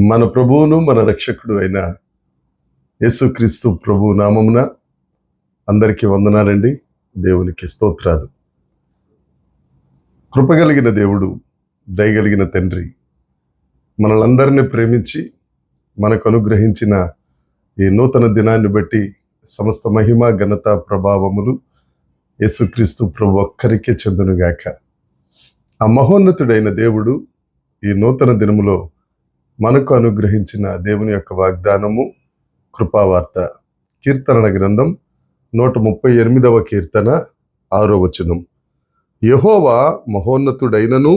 మన ప్రభువును మన రక్షకుడు అయిన యేసుక్రీస్తు ప్రభు నామమున అందరికీ వందనాలండి. దేవునికి స్తోత్రాలు. కృపగలిగిన దేవుడు, దయగలిగిన తండ్రి మనలందరినీ ప్రేమించి మనకు అనుగ్రహించిన ఈ నూతన దినాన్ని బట్టి సమస్త మహిమ, ఘనత, ప్రభావములు యేసుక్రీస్తు ప్రభు ఒక్కరికే చెందునుగాక. ఆ మహోన్నతుడైన దేవుడు ఈ నూతన దినములో మనకు అనుగ్రహించిన దేవుని యొక్క వాగ్దానము, కృపావార్త. కీర్తనల గ్రంథం 138వ కీర్తన 6వ వచనం. యెహోవా మహోన్నతుడైనను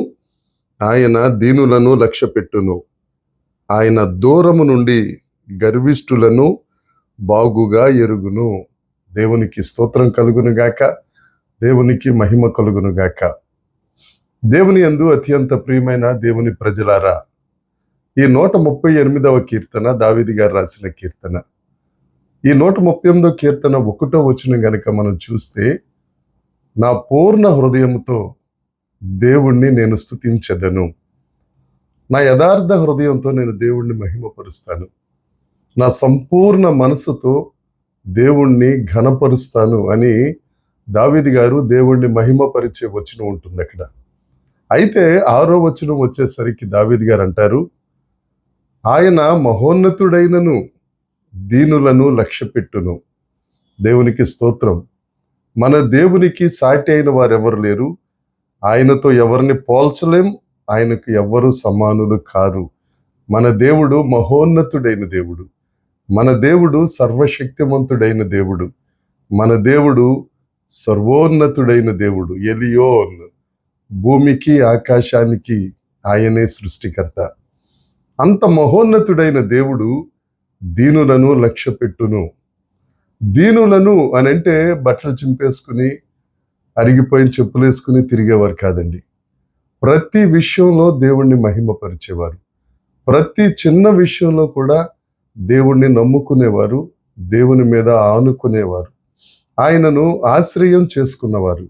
ఆయన దీనులను లక్ష్యపెట్టును. ఆయన దూరము నుండి గర్విష్ఠులను బాగుగా ఎరుగును. దేవునికి స్తోత్రం కలుగునుగాక, దేవునికి మహిమ కలుగునుగాక. దేవుని యందు అత్యంత ప్రియమైన దేవుని ప్రజలారా, ఈ 138వ కీర్తన దావీదు గారు రాసిన కీర్తన. ఈ 138వ కీర్తన 1వ వచనం గనుక మనం చూస్తే, నా పూర్ణ హృదయముతో దేవుణ్ణి నేను స్తుతించెదను. నా యథార్థ హృదయంతో నేను దేవుణ్ణి మహిమపరుస్తాను. నా సంపూర్ణ మనసుతో దేవుణ్ణి ఘనపరుస్తాను అని దావీదు గారు దేవుణ్ణి మహిమపరిచే వచనం ఉంటుంది అక్కడ. అయితే 6వ వచనం వచ్చేసరికి దావీదు గారు అంటారు, ఆయన మహోన్నతుడైనను దీనులను లక్ష్యపెట్టును. దేవునికి స్తోత్రం. మన దేవునికి సాటి అయిన వారెవరు లేరు. ఆయనతో ఎవరిని పోల్చలేం. ఆయనకు ఎవ్వరు సమానులు కారు. మన దేవుడు మహోన్నతుడైన దేవుడు. మన దేవుడు సర్వశక్తిమంతుడైన దేవుడు. మన దేవుడు సర్వోన్నతుడైన దేవుడు. ఎలియోన్, భూమికి ఆకాశానికి ఆయనే సృష్టికర్త. అంత మహోన్నతుడైన దేవుడు దీనులను లక్ష్యపెట్టును. దీనులను అని అంటే బట్టలు చింపేసుకుని, అరిగిపోయిన చెప్పులు వేసుకుని తిరిగేవారు కాదండి. ప్రతి విషయంలో దేవుణ్ణి మహిమపరిచేవారు. ప్రతి చిన్న విషయంలో కూడా దేవుణ్ణి నమ్ముకునేవారు, దేవుని మీద ఆనుకునేవారు, ఆయనను ఆశ్రయం చేసుకున్నవారు.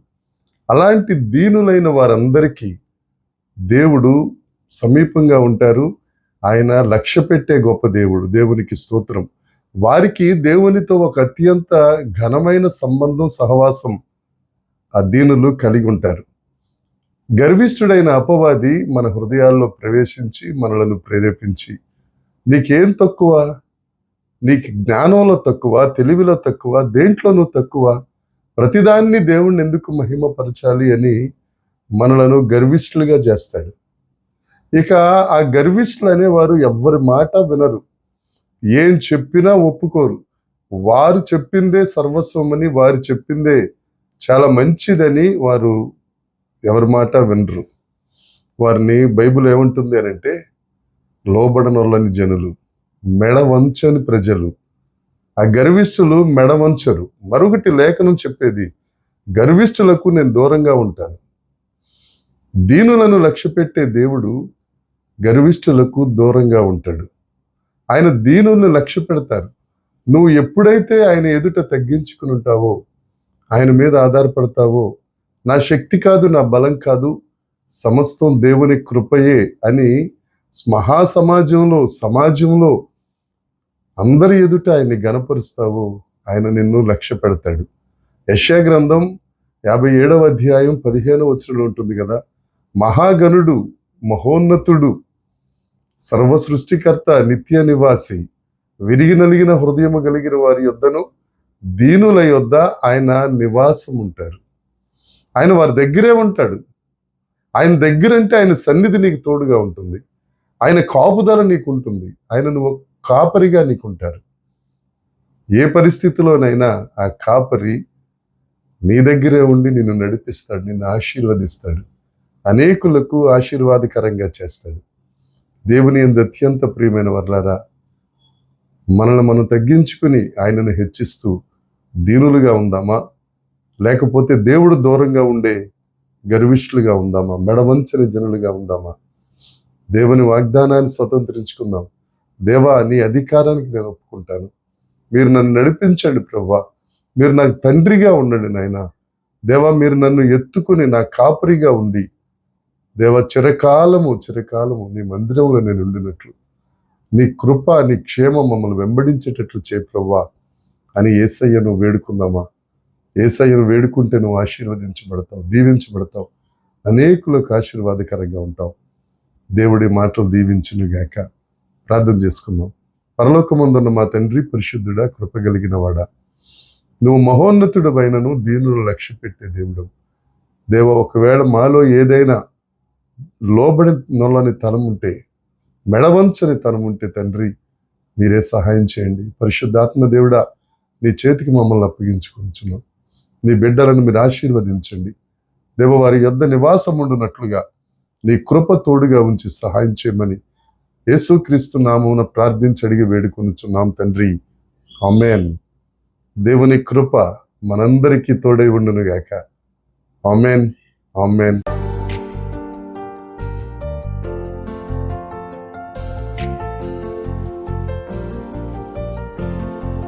అలాంటి దీనులైన వారందరికీ దేవుడు సమీపంగా ఉంటారు. ఆయన లక్ష్య పెట్టే గొప్ప దేవుడు. దేవునికి స్తోత్రం. వారికి దేవునితో ఒక అత్యంత ఘనమైన సంబంధం, సహవాసం ఆ దీనులు కలిగి ఉంటారు. గర్విష్ఠుడైన అపవాది మన హృదయాల్లో ప్రవేశించి మనలను ప్రేరేపించి, నీకేం తక్కువ, నీకు జ్ఞానంలో తక్కువ, తెలివిలో తక్కువ, దేంట్లోనూ తక్కువ, ప్రతిదాన్ని దేవుణ్ణి ఎందుకు మహిమపరచాలి అని మనలను గర్విష్ఠులుగా చేస్తాడు. ఇక ఆ గర్విష్ఠులు అనేవారు ఎవ్వరి మాట వినరు, ఏం చెప్పినా ఒప్పుకోరు. వారు చెప్పిందే సర్వస్వమని, వారు చెప్పిందే చాలా మంచిదని వారు ఎవరి మాట వినరు. వారిని బైబిల్ ఏమంటుంది అని అంటే, లోబడనొల్లని జనులు, మెడ వంచని ప్రజలు. ఆ గర్విష్ఠులు మెడ వంచరు. మరొకటి లేఖనం చెప్పేది, గర్విష్ఠులకు నేను దూరంగా ఉంటాను. దీనులను లక్ష్యపెట్టే దేవుడు గర్విష్ఠులకు దూరంగా ఉంటాడు. ఆయన దీనులను లక్ష్య పెడతారు. నువ్వు ఎప్పుడైతే ఆయన ఎదుట తగ్గించుకుని ఉంటావో, ఆయన మీద ఆధారపడతావో, నా శక్తి కాదు, నా బలం కాదు, సమస్తం దేవుని కృపయే అని సమాజంలో అందరి ఎదుట ఆయన్ని గణపరుస్తావో, ఆయన నిన్ను లక్ష్య పెడతాడు. యెషయా గ్రంథం 57వ అధ్యాయం 15వ వచనంలో ఉంటుంది కదా, మహాగణుడు, మహోన్నతుడు, సర్వ సృష్టికర్త, నిత్య నివాసి, విరిగి నలిగిన హృదయము కలిగిన వారి యొద్దను దీనుల యొద్ద ఆయన నివాసం ఉంటారు. ఆయన వారి దగ్గరే ఉంటాడు. ఆయన దగ్గరంటే ఆయన సన్నిధి నీకు తోడుగా ఉంటుంది. ఆయన కాపుదల నీకు ఉంటుంది. ఆయన నువ్వు కాపరిగా నీకుంటారు. ఏ పరిస్థితిలోనైనా ఆ కాపరి నీ దగ్గరే ఉండి నిన్ను నడిపిస్తాడు, నిన్ను ఆశీర్వదిస్తాడు, అనేకులకు ఆశీర్వాదకరంగా చేస్తాడు. దేవుని యందు అత్యంత ప్రియమైన వర్లారా, మనల్ని మనం తగ్గించుకుని ఆయనను హెచ్చిస్తూ దీనులుగా ఉందామా, లేకపోతే దేవుడు దూరంగా ఉండే గర్విష్ఠులుగా ఉందామా, మెడవంచని జనులుగా ఉందామా? దేవుని వాగ్దానాన్ని స్వతంత్రించుకుందాం. దేవా, నీ అధికారానికి నేను ఒప్పుకుంటాను. మీరు నన్ను నడిపించండి ప్రభువా. మీరు నాకు తండ్రిగా ఉండండి నాయన. దేవా మీరు నన్ను ఎత్తుకుని నా కాపరిగా ఉండి దేవా చిరకాలము నీ మందిరంలో నేను ఉండినట్లు నీ కృప నీ క్షేమం మమ్మల్ని వెంబడించేటట్లు చే ప్రభువా అని యేసయ్యను వేడుకుందామా? యేసయ్యను వేడుకుంటే నువ్వు ఆశీర్వదించబడతావు, దీవించబడతావు, అనేకులకు ఆశీర్వాదకరంగా ఉంటావు. దేవుడి మాటలు దీవించును గాక. ప్రార్థన చేసుకుందాం. పరలోకమందున్న మా తండ్రి, పరిశుద్ధుడా, కృప కలిగిన వాడా, నువ్వు మహోన్నతుడు అయినను దీనులు లక్ష్య పెట్టే దేవుడు. దేవ, ఒకవేళ మాలో ఏదైనా లోబడి నొల్లని తనం ఉంటే, మెడవంచని తనం ఉంటే తండ్రి మీరే సహాయం చేయండి. పరిశుద్ధాత్మ దేవుడా, నీ చేతికి మమ్మల్ని అప్పగించుకుంటున్నాం. నీ బిడ్డలను మీరు ఆశీర్వదించండి. దేవ, వారి యొద్ద నివాసం ఉండునట్లుగా నీ కృప తోడుగా ఉంచి సహాయం చేయమని యేసుక్రీస్తు నామమున ప్రార్థించి అడిగి వేడుకొనుచున్నాం తండ్రి. ఆమేన్. దేవుని కృప మనందరికీ తోడై ఉండును గాక. ఆమేన్. ఆమేన్.